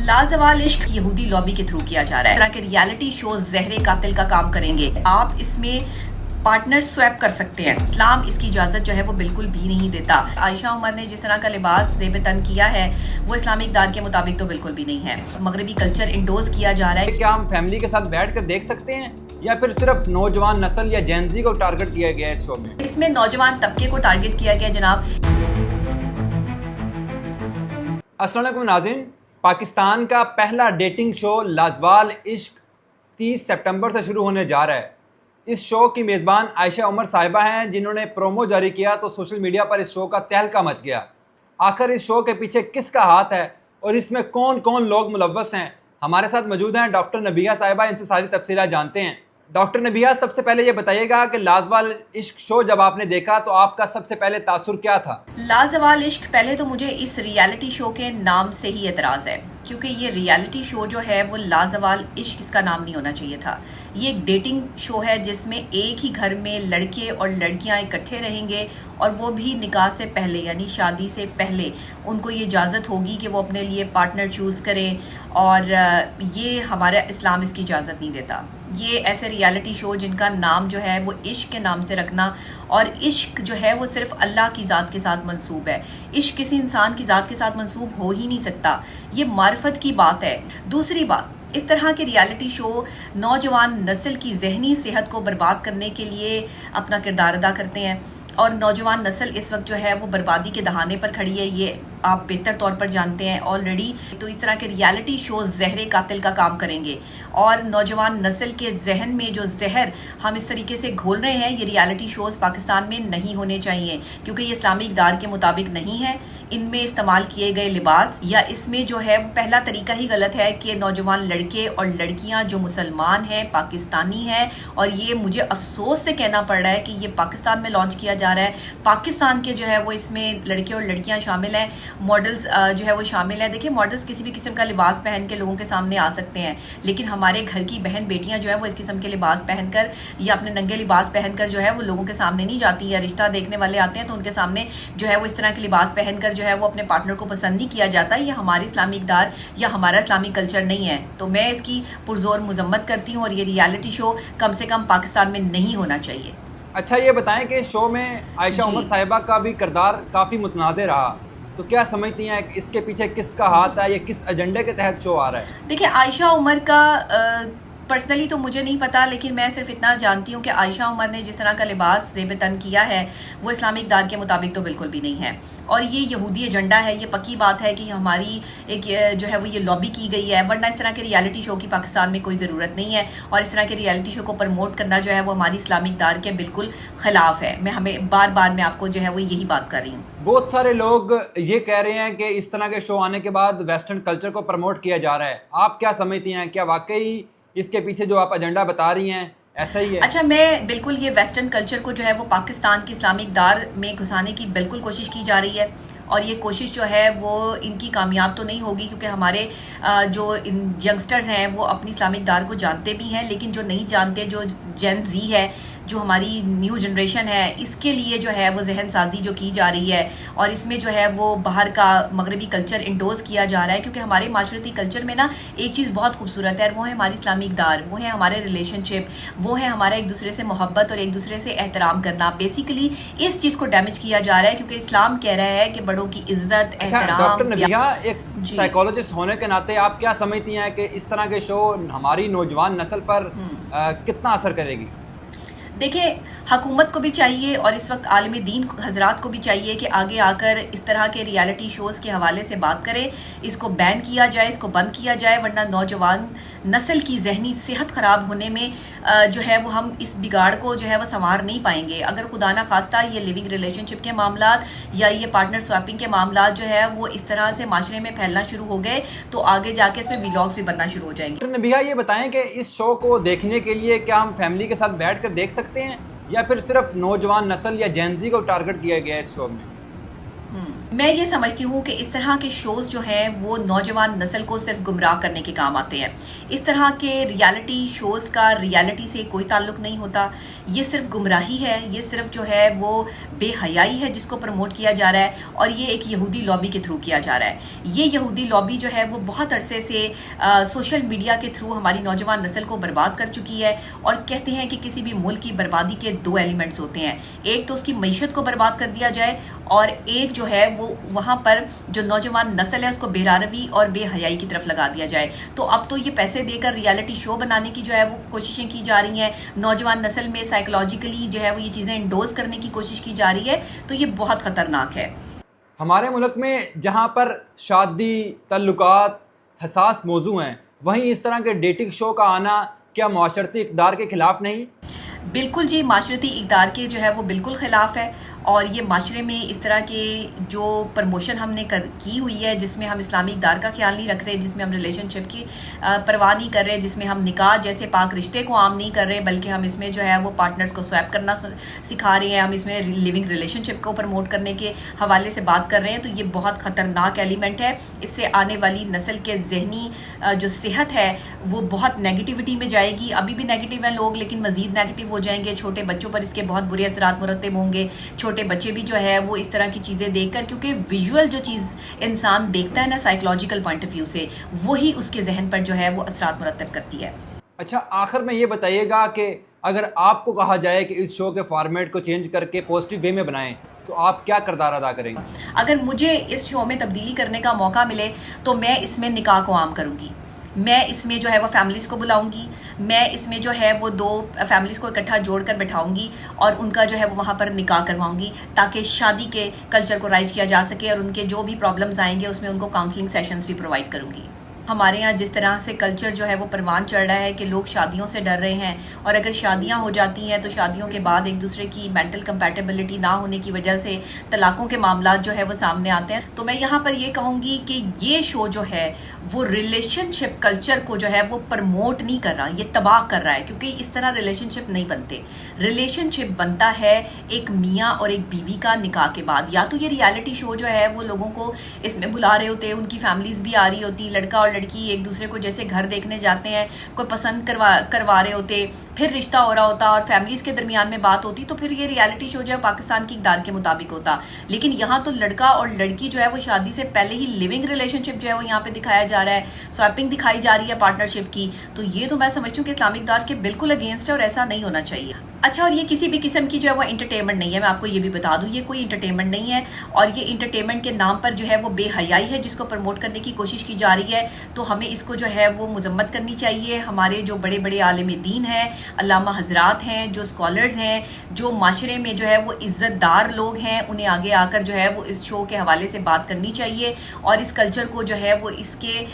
लाजवाल इश्क यहूदी लॉबी के थ्रू किया जा रहा है। इस तरह के रियलिटी शो जहरे कातिल का काम करेंगे। आप इसमें पार्टनर स्वैप कर सकते हैं। इस्लाम इसकी इजाजत जो है वो बिल्कुल भी नहीं देता। आयशा उमर ने जिस तरह का लिबास ज़ेब तन किया है वो इस्लामिक दार के मुताबिक तो बिल्कुल भी नहीं है। मगरबी कल्चर इंडोज किया जा रहा है। क्या हम फैमिली के साथ बैठ कर देख सकते हैं या फिर सिर्फ नौजवान नस्ल या जेनजी को टारगेट किया गया है इस शो में? इसमें नौजवान तबके को टारगेट किया गया जनाब। अस्सलाम वालेकुम नाज़रीन, पाकिस्तान का पहला डेटिंग शो लाजवाल इश्क 30 सितंबर से शुरू होने जा रहा है। इस शो की मेज़बान आयशा उमर साहिबा हैं, जिन्होंने प्रोमो जारी किया तो सोशल मीडिया पर इस शो का तहलका मच गया। आखिर इस शो के पीछे किसका हाथ है और इसमें कौन कौन लोग मुलव्वस हैं? हमारे साथ मौजूद हैं डॉक्टर नबिया साहिबा, इनसे सारी तफसीलात जानते हैं। डॉक्टर नबिया, सबसे पहले ये बताइएगा कि लाजवाल इश्क शो जब आपने देखा तो आपका सबसे पहले तासुर क्या था? लाजवाल इश्क, पहले तो मुझे इस रियलिटी शो के नाम से ही एतराज़ है, क्योंकि ये रियलिटी शो जो है वो लाजवाल इश्क इसका नाम नहीं होना चाहिए था। ये एक डेटिंग शो है जिसमें एक ही घर में लड़के और लड़कियां इकट्ठे रहेंगे और वो भी निकाह से पहले यानी शादी से पहले उनको ये इजाज़त होगी कि वो अपने लिए पार्टनर चूज़ करें, और ये हमारा इस्लाम इसकी इजाज़त नहीं देता। ये ऐसे रियलिटी शो जिनका नाम जो है वो इश्क के नाम से रखना, और इश्क जो है वो सिर्फ अल्लाह की ज़ात के साथ मंसूब है। इश्क किसी इंसान की ज़ात के साथ मंसूब हो ही नहीं सकता। ये मार्फत की बात है। दूसरी बात, इस तरह के रियलिटी शो नौजवान नस्ल की जहनी सेहत को बर्बाद करने के लिए अपना किरदार अदा करते हैं, और नौजवान नस्ल इस वक्त जो है वो बर्बादी के दहाने पर खड़ी है। ये आप बेहतर तौर पर जानते हैं ऑलरेडी। तो इस तरह के रियलिटी शो जहरे कातिल का काम करेंगे, और नौजवान नस्ल के जहन में जो जहर हम इस तरीके से घोल रहे हैं, ये रियलिटी शोज़ पाकिस्तान में नहीं होने चाहिए, क्योंकि ये इस्लामिक दार के मुताबिक नहीं है। इनमें इस्तेमाल किए गए लिबास या इसमें जो है पहला तरीका ही गलत है कि नौजवान लड़के और लड़कियां जो मुसलमान हैं, पाकिस्तानी हैं, और ये मुझे अफसोस से कहना पड़ रहा है कि ये पाकिस्तान में लॉन्च किया जा रहा है। पाकिस्तान के जो है वो इसमें लड़के और लड़कियां शामिल हैं, मॉडल्स जो है वो शामिल हैं। देखिए, मॉडल्स किसी भी किस्म का लिबास पहन के लोगों के सामने आ सकते हैं, लेकिन हमारे घर की बहन बेटियां जो है वो इस किस्म के लिबास पहनकर या अपने नंगे लिबास पहनकर जो है वो लोगों के सामने नहीं जाती, या रिश्ता देखने वाले आते हैं तो उनके सामने जो है वो इस तरह के लिबास पहनकर जो है वो अपने पार्टनर को पसंद नहीं किया जाता। ये हमारी इस्लामिक दार या हमारा इस्लामिक कल्चर नहीं है। तो मैं इसकी पुरजोर मजम्मत करती हूँ, और ये रियलिटी शो कम से कम पाकिस्तान में नहीं होना चाहिए। अच्छा, ये बताएं कि शो में आयशा उमर साहिबा का भी किरदार काफ़ी मुतनाज़ रहा, तो क्या समझती हैं कि इसके पीछे किसका हाथ है, या किस एजेंडे के तहत शो आ रहा है? देखिए, आयशा उमर का पर्सनली तो मुझे नहीं पता, लेकिन मैं सिर्फ इतना जानती हूँ कि आयशा उमर ने जिस तरह का लिबास ज़ेब तन किया है वो इस्लामिक दार के मुताबिक तो बिल्कुल भी नहीं है, और ये यहूदी एजेंडा है। ये पक्की बात है कि हमारी एक जो है वो ये लॉबी की गई है, वरना इस तरह के रियलिटी शो की पाकिस्तान में कोई ज़रूरत नहीं है, और इस तरह के रियलिटी शो को प्रमोट करना जो है वो हमारी इस्लामिक दार के बिल्कुल ख़िलाफ़ है। मैं हमें बार बार मैं आपको जो है वो यही बात कर रही हूँ। बहुत सारे लोग ये कह रहे हैं कि इस तरह के शो आने के बाद वेस्टर्न कल्चर को प्रमोट किया जा रहा है। आप क्या समझती हैं, क्या वाकई इसके पीछे जो आप एजेंडा बता रही हैं ऐसा ही है? अच्छा, मैं बिल्कुल ये वेस्टर्न कल्चर को जो है वो पाकिस्तान की इस्लामिक दार में घुसाने की बिल्कुल कोशिश की जा रही है, और ये कोशिश जो है वो इनकी कामयाब तो नहीं होगी, क्योंकि हमारे जो यंगस्टर्स हैं वो अपनी इस्लामिक दार को जानते भी हैं, लेकिन जो नहीं जानते, जो जेन जी है, जो हमारी न्यू जनरेशन है, इसके लिए जो है वो जहन साजी जो की जा रही है, और इसमें जो है वो बाहर का मगरबी कल्चर इंडोज किया जा रहा है। क्योंकि हमारे माशरती कल्चर में ना एक चीज़ बहुत खूबसूरत है, वो है हमारी इस्लामिक दार, वो है हमारे रिलेशनशिप, वो है हमारा एक दूसरे से मोहब्बत और एक दूसरे से एहतराम करना। बेसिकली इस चीज़ को डैमेज किया जा रहा है, क्योंकि इस्लाम कह रहा है कि बड़ों की इज्जत, एहतराम। डॉक्टर नबिया, एक साइकोलॉजिस्ट होने के नाते आप क्या समझती हैं कि इस तरह के शो हमारी नौजवान नस्ल पर कितना असर करेगी? देखिए, हुकूमत को भी चाहिए और इस वक्त आलिम दीन हजरात को भी चाहिए कि आगे आकर इस तरह के रियलिटी शोज़ के हवाले से बात करें, इसको बैन किया जाए, इसको बंद किया जाए, वरना नौजवान नस्ल की जहनी सेहत ख़राब होने में जो है वो हम इस बिगाड़ को जो है वो संवार नहीं पाएंगे। अगर खुदा ना खास्ता ये लिविंग रिलेशनशिप के मामलात या ये पार्टनर स्वैपिंग के मामलात जो है वो इस तरह से माशरे में फैलना शुरू हो गए, तो आगे जाके इसमें व्लॉग्स भी बनना शुरू हो जाएंगे। डॉक्टर नबिया, ये बताएं कि इस शो को देखने के लिए क्या हम फैमिली के साथ बैठ कर देख सकते हैं या फिर सिर्फ नौजवान नस्ल या जेनजी को टारगेट किया गया है इस शो में? मैं ये समझती हूँ कि इस तरह के शोज़ जो हैं वो नौजवान नस्ल को सिर्फ गुमराह करने के काम आते हैं। इस तरह के रियलिटी शोज़ का रियलिटी से कोई ताल्लुक नहीं होता। ये सिर्फ गुमराही है, ये सिर्फ जो है वो बेहयाई है जिसको प्रमोट किया जा रहा है, और ये एक यहूदी लॉबी के थ्रू किया जा रहा है। ये यहूदी लॉबी जो है वो बहुत अरसे से सोशल मीडिया के थ्रू हमारी नौजवान नस्ल को बर्बाद कर चुकी है, और कहते हैं कि किसी भी मुल्क की बर्बादी के दो एलिमेंट्स होते हैं, एक तो उसकी मईशत को बर्बाद कर दिया जाए, और एक जो है वो वहाँ पर जो नौजवान नस्ल है उसको बेरारवी और बेहयाई की तरफ लगा दिया जाए। तो अब तो ये पैसे देकर रियलिटी शो बनाने की जो है वो कोशिशें की जा रही हैं, नौजवान नस्ल में साइकोलॉजिकली जो है वो ये चीज़ें इंडोज करने की कोशिश की जा रही है, तो ये बहुत ख़तरनाक है। हमारे मुल्क में जहाँ पर शादी तल्लुकात हसास मौजू हैं, वहीं इस तरह के डेटिंग शो का आना क्या माशरती इक़दार के ख़िलाफ़ नहीं? बिल्कुल जी, माशरती इक़दार के जो है वो बिल्कुल ख़िलाफ़ है, और ये माशरे में इस तरह के जो प्रमोशन हमने की हुई है, जिसमें हम इस्लामी इक़दार का ख्याल नहीं रख रहे, जिसमें हम रिलेशनशिप की परवाह नहीं कर रहे, जिसमें हम निकाह जैसे पाक रिश्ते को आम नहीं कर रहे, बल्कि हम इसमें जो है वो पार्टनर्स को स्वैप करना सिखा रहे हैं, हम इसमें लिविंग रिलेशनशिप को प्रमोट करने के हवाले से बात कर रहे हैं, तो ये बहुत ख़तरनाक एलिमेंट है। इससे आने वाली नस्ल के ज़हनी जो सेहत है वो बहुत नेगेटिविटी में जाएगी। अभी भी नेगेटिव हैं लोग, लेकिन मज़ीद नेगेटिव हो जाएंगे। छोटे बच्चों पर इसके बहुत बुरे असरात मुरतब होंगे। छोटे बच्चे भी जो है वो इस तरह की चीज़ें देखकर, क्योंकि विजुअल जो चीज़ इंसान देखता है ना साइकोलॉजिकल पॉइंट ऑफ व्यू से, वही उसके जहन पर जो है वो असरात मुरतब करती है। अच्छा, आखिर में ये बताइएगा कि अगर आपको कहा जाए कि इस शो के फॉर्मेट को चेंज करके पॉजिटिव वे में बनाएं, तो आप क्या किरदार अदा करेंगे? अगर मुझे इस शो में तब्दीली करने का मौका मिले तो मैं इसमें निकाह को आम करूँगी। मैं इसमें जो है वो फैमिलीज़ को बुलाऊंगी, मैं इसमें जो है वो दो फैमिलीज़ को इकट्ठा जोड़कर बैठाऊंगी और उनका जो है वो वहाँ पर निकाह करवाऊंगी, ताकि शादी के कल्चर को राइज किया जा सके, और उनके जो भी प्रॉब्लम्स आएंगे उसमें उनको काउंसलिंग सेशंस भी प्रोवाइड करूँगी। हमारे यहाँ जिस तरह से कल्चर जो है वो परवान चढ़ रहा है कि लोग शादियों से डर रहे हैं, और अगर शादियाँ हो जाती हैं तो शादियों के बाद एक दूसरे की मेंटल कंपैटिबिलिटी ना होने की वजह से तलाक़ों के मामला जो है वो सामने आते हैं। तो मैं यहाँ पर ये कहूँगी कि ये शो जो है वो रिलेशनशिप कल्चर को जो है वो प्रमोट नहीं कर रहा, ये तबाह कर रहा है, क्योंकि इस तरह रिलेशनशिप नहीं बनते। रिलेशनशिप बनता है एक मियाँ और एक बीवी का निकाह के बाद। या तो ये रियलिटी शो जो है वो लोगों को इसमें बुला रहे होते हैं, उनकी फैमिलीज़ भी आ रही होती, लड़का और लड़की एक दूसरे को जैसे घर देखने जाते हैं, कोई पसंद करवा रहे होते, फिर रिश्ता हो रहा होता और फैमिलीज़ के दरमियान में बात होती, तो फिर ये रियलिटी शो जो है पाकिस्तान की इक़दार के मुताबिक होता। लेकिन यहाँ तो लड़का और लड़की जो है वो शादी से पहले ही लिविंग रिलेशनशिप जो है वो यहाँ पे दिखाया जा रहा है, स्वैपिंग दिखाई जा रही है पार्टनरशिप की। तो ये तो मैं समझती हूँ कि इस्लामिक इक़दार के बिल्कुल अगेंस्ट है, और ऐसा नहीं होना चाहिए। अच्छा, और ये किसी भी किस्म की जो है वो एंटरटेनमेंट नहीं है, मैं आपको ये भी बता दूं, ये कोई एंटरटेनमेंट नहीं है, और ये एंटरटेनमेंट के नाम पर जो है वो बेहयाई है जिसको प्रमोट करने की कोशिश की जा रही है। तो हमें इसको जो है वो मजम्मत करनी चाहिए। हमारे जो बड़े बड़े आलिम दीन हैं, अल्लामा हजरात हैं, जो स्कॉलर्स हैं, जो माशरे में जो है वो इज़्ज़तदार लोग हैं, उन्हें आगे आकर जो है वो इस शो के हवाले से बात करनी चाहिए, और इस कल्चर को जो है वो इसके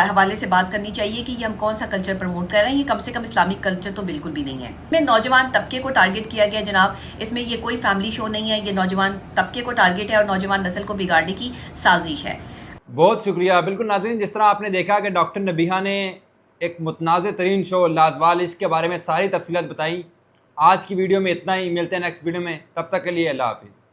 हवाले से बात करनी चाहिए कि ये हम कौन सा कल्चर प्रमोट कर रहे हैं। ये कम से कम इस्लामिक कल्चर तो बिल्कुल भी नहीं है। मैं नौजवान तबके को टारगेट किया गया जनाब, इसमें ये कोई फैमिली शो नहीं है, ये नौजवान तबके को टारगेट है और नौजवान नस्ल को बिगाड़ने की साजिश है। बहुत शुक्रिया। बिल्कुल नाज़रीन, जिस तरह आपने देखा कि डॉक्टर नबीहा ने एक मुतनाज़ तरीन शो लाज़वाल इश्क के बारे में सारी तफसीलात बताई। आज की वीडियो में इतना ही, मिलते हैं नेक्स्ट वीडियो में, तब तक के लिए अल्लाह हाफिज़।